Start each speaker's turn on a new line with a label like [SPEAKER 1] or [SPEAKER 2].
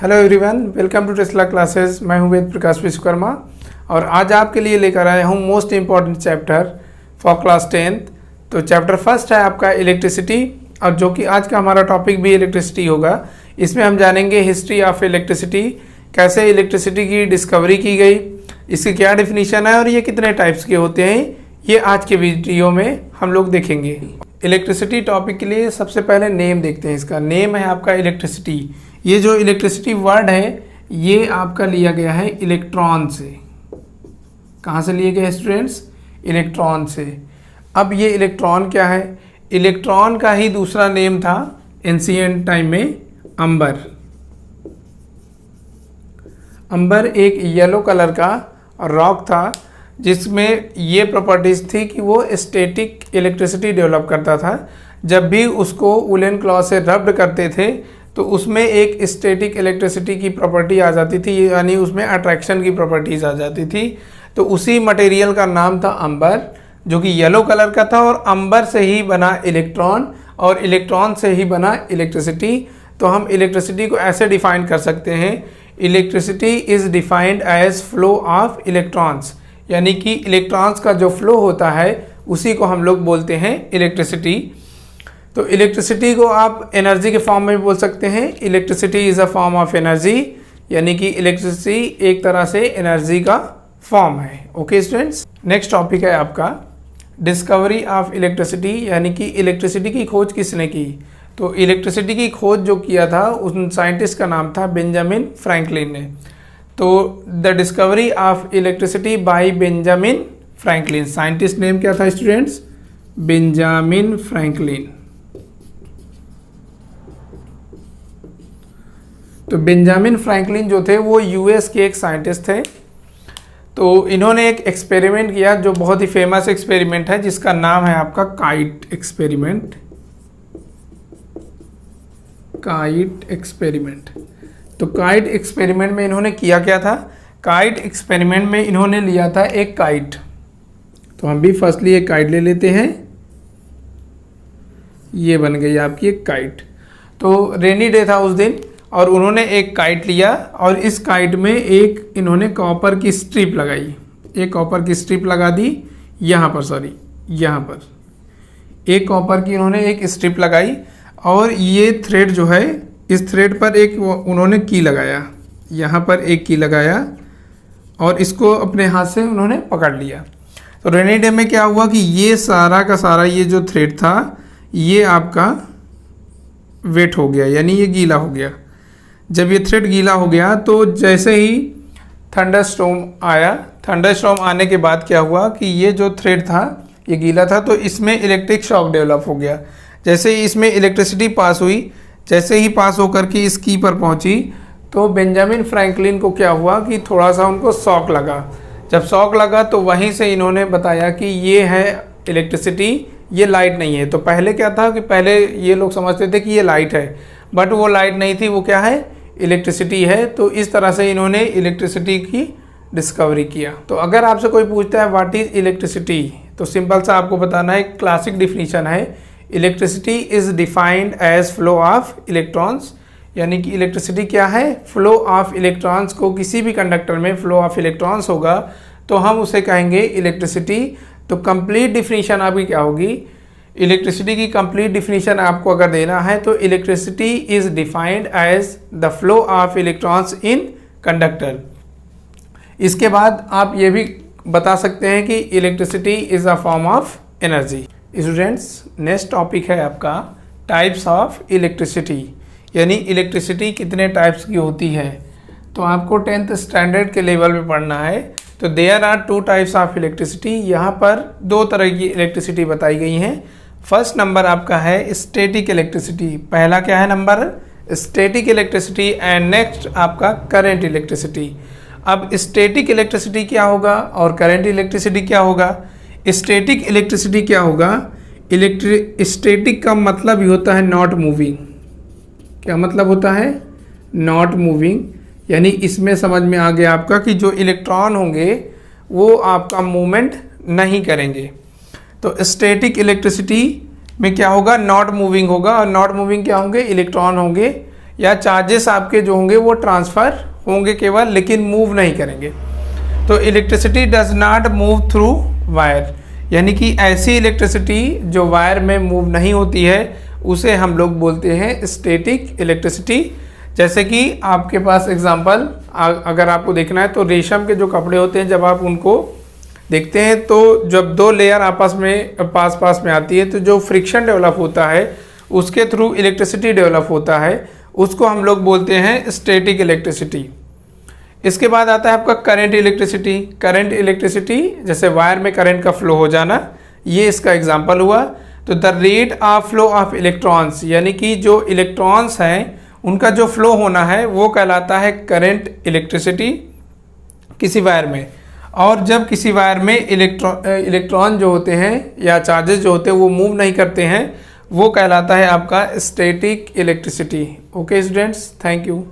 [SPEAKER 1] Hello everyone, welcome to Tesla classes. मैं हूं वेद प्रकाश विश्वकर्मा और आज आपके लिए लेकर आया हूं most important chapter for class 10th। तो चैप्टर फर्स्ट है आपका इलेक्ट्रिसिटी, और जो कि आज का हमारा टॉपिक भी इलेक्ट्रिसिटी होगा। इसमें हम जानेंगे हिस्ट्री ऑफ इलेक्ट्रिसिटी, कैसे इलेक्ट्रिसिटी की डिस्कवरी की गई, इसकी क्या डिफिनीशन है और ये कितने टाइप्स के होते हैं, ये आज के वीडियो में हम लोग देखेंगे। इलेक्ट्रिसिटी टॉपिक के लिए सबसे पहले नेम देखते हैं। इसका नेम है आपका इलेक्ट्रिसिटी। ये जो इलेक्ट्रिसिटी वर्ड है ये आपका लिया गया है इलेक्ट्रॉन से। कहाँ से लिए गए स्टूडेंट्स? इलेक्ट्रॉन से। अब ये इलेक्ट्रॉन क्या है? इलेक्ट्रॉन का ही दूसरा नेम था एंशिएंट टाइम में अंबर। अंबर एक येलो कलर का रॉक था जिसमें ये प्रॉपर्टीज थी कि वो स्टैटिक इलेक्ट्रिसिटी डेवलप करता था। जब भी उसको वुलन क्लॉथ से रब्ड करते थे तो उसमें एक स्टैटिक इलेक्ट्रिसिटी की प्रॉपर्टी आ जाती थी, यानी उसमें अट्रैक्शन की प्रॉपर्टीज आ जाती थी। तो उसी मटेरियल का नाम था अंबर, जो कि येलो कलर का था, और अंबर से ही बना इलेक्ट्रॉन और इलेक्ट्रॉन से ही बना इलेक्ट्रिसिटी। तो हम इलेक्ट्रिसिटी को ऐसे डिफाइन कर सकते हैं, electricity is defined as flow of electrons, यानी कि इलेक्ट्रॉन्स का जो फ्लो होता है उसी को हम लोग बोलते हैं इलेक्ट्रिसिटी। तो इलेक्ट्रिसिटी को आप एनर्जी के फॉर्म में भी बोल सकते हैं। Electricity is a form of energy, यानी कि इलेक्ट्रिसिटी एक तरह से एनर्जी का फॉर्म है। ओके स्टूडेंट्स, नेक्स्ट टॉपिक है आपका डिस्कवरी ऑफ इलेक्ट्रिसिटी, यानी कि इलेक्ट्रिसिटी की खोज किसने की? तो इलेक्ट्रिसिटी की खोज जो किया था उन साइंटिस्ट का नाम था बेंजामिन फ्रैंकलिन ने। तो the discovery of electricity bye Benjamin Franklin. Scientist name क्या था स्टूडेंट्स? Benjamin Franklin. तो बेंजामिन फ्रैंकलिन जो थे वो यूएस के एक साइंटिस्ट थे। तो इन्होंने एक एक्सपेरिमेंट किया जो बहुत ही फेमस एक्सपेरिमेंट है, जिसका नाम है आपका काइट एक्सपेरिमेंट। Kite experiment. तो काइट एक्सपेरिमेंट में इन्होंने किया क्या था? काइट एक्सपेरिमेंट में इन्होंने लिया था एक काइट। तो हम भी फर्स्टली एक काइट ले लेते हैं। ये बन गई आपकी एक काइट। तो रेनी डे था उस दिन और उन्होंने एक काइट लिया और इस काइट में एक इन्होंने कॉपर की स्ट्रिप लगाई। एक कॉपर की स्ट्रिप लगा दी यहाँ पर, यहाँ पर एक कॉपर की इन्होंने एक स्ट्रिप लगाई, और ये थ्रेड जो है इस थ्रेड पर एक उन्होंने की लगाया, यहाँ पर एक की लगाया, और इसको अपने हाथ से उन्होंने पकड़ लिया। तो रेनी डे में क्या हुआ कि ये सारा का सारा ये जो थ्रेड था ये आपका वेट हो गया, यानी ये गीला हो गया। जब ये थ्रेड गीला हो गया तो जैसे ही थंडरस्टॉर्म आया, थंडरस्टॉर्म आने के बाद क्या हुआ कि ये जो थ्रेड था ये गीला था, तो इसमें इलेक्ट्रिक शॉक डेवलप हो गया। जैसे ही इसमें इलेक्ट्रिसिटी पास हुई, जैसे ही पास होकर के इस की पर पहुंची, तो बेंजामिन फ्रैंकलिन को क्या हुआ कि थोड़ा सा उनको शॉक लगा। जब शॉक लगा तो वहीं से इन्होंने बताया कि ये है इलेक्ट्रिसिटी, ये लाइट नहीं है। तो पहले क्या था कि पहले ये लोग समझते थे कि ये लाइट है, बट वो लाइट नहीं थी, वो क्या है? इलेक्ट्रिसिटी है। तो इस तरह से इन्होंने इलेक्ट्रिसिटी की डिस्कवरी किया। तो अगर आपसे कोई पूछता है व्हाट इज़ इलेक्ट्रिसिटी, तो सिंपल सा आपको बताना है, क्लासिक डिफिनीशन है, electricity is defined as flow of electrons, यानी कि इलेक्ट्रिसिटी क्या है? फ्लो ऑफ इलेक्ट्रॉन्स को, किसी भी कंडक्टर में फ्लो ऑफ इलेक्ट्रॉन्स होगा तो हम उसे कहेंगे इलेक्ट्रिसिटी। तो कंप्लीट डिफिनीशन आपकी क्या होगी? इलेक्ट्रिसिटी की कंप्लीट डिफिनीशन आपको अगर देना है तो electricity is defined as the flow of electrons in conductor. इसके बाद आप ये भी बता सकते हैं कि electricity is a form of energy. Students, next topic है आपका टाइप्स ऑफ इलेक्ट्रिसिटी, यानी इलेक्ट्रिसिटी कितने टाइप्स की होती है। तो आपको 10th स्टैंडर्ड के लेवल पे पढ़ना है। तो there are 2 types of electricity. यहाँ पर 2 तरह की इलेक्ट्रिसिटी बताई गई हैं। फर्स्ट नंबर आपका है स्टैटिक इलेक्ट्रिसिटी। पहला क्या है number? Static electricity. And next आपका करंट इलेक्ट्रिसिटी। अब स्टैटिक इलेक्ट्रिसिटी क्या होगा और करंट इलेक्ट्रिसिटी क्या होगा? स्टैटिक इलेक्ट्रिसिटी क्या होगा? स्टैटिक का मतलब ही होता है नॉट मूविंग। क्या मतलब होता है? नॉट मूविंग, यानी इसमें समझ में आ गया आपका कि जो इलेक्ट्रॉन होंगे वो आपका मूवमेंट नहीं करेंगे। तो स्टैटिक इलेक्ट्रिसिटी में क्या होगा? नॉट मूविंग होगा। और नॉट मूविंग क्या होंगे? इलेक्ट्रॉन होंगे। या चार्जेस आपके जो होंगे वो ट्रांसफ़र होंगे केवल, लेकिन मूव नहीं करेंगे। तो electricity does not move through wire, यानी कि ऐसी इलेक्ट्रिसिटी जो वायर में मूव नहीं होती है उसे हम लोग बोलते हैं स्टैटिक इलेक्ट्रिसिटी। जैसे कि आपके पास एग्जांपल अगर आपको देखना है तो रेशम के जो कपड़े होते हैं जब आप उनको देखते हैं तो जब दो लेयर आपस में पास में आती है तो जो फ्रिक्शन डेवलप होता है उसके थ्रू इलेक्ट्रिसिटी डेवलप होता है, उसको हम लोग बोलते हैं स्टैटिक इलेक्ट्रिसिटी। इसके बाद आता है आपका करंट इलेक्ट्रिसिटी। करंट इलेक्ट्रिसिटी जैसे वायर में करंट का फ्लो हो जाना, ये इसका एग्जांपल हुआ। तो the rate of flow of electrons, यानी कि जो इलेक्ट्रॉन्स हैं उनका जो फ्लो होना है वो कहलाता है करंट इलेक्ट्रिसिटी किसी वायर में। और जब किसी वायर में इलेक्ट्रॉन जो होते हैं या चार्जेस जो होते हैं वो मूव नहीं करते हैं, वो कहलाता है आपका static electricity. Okay students, thank you.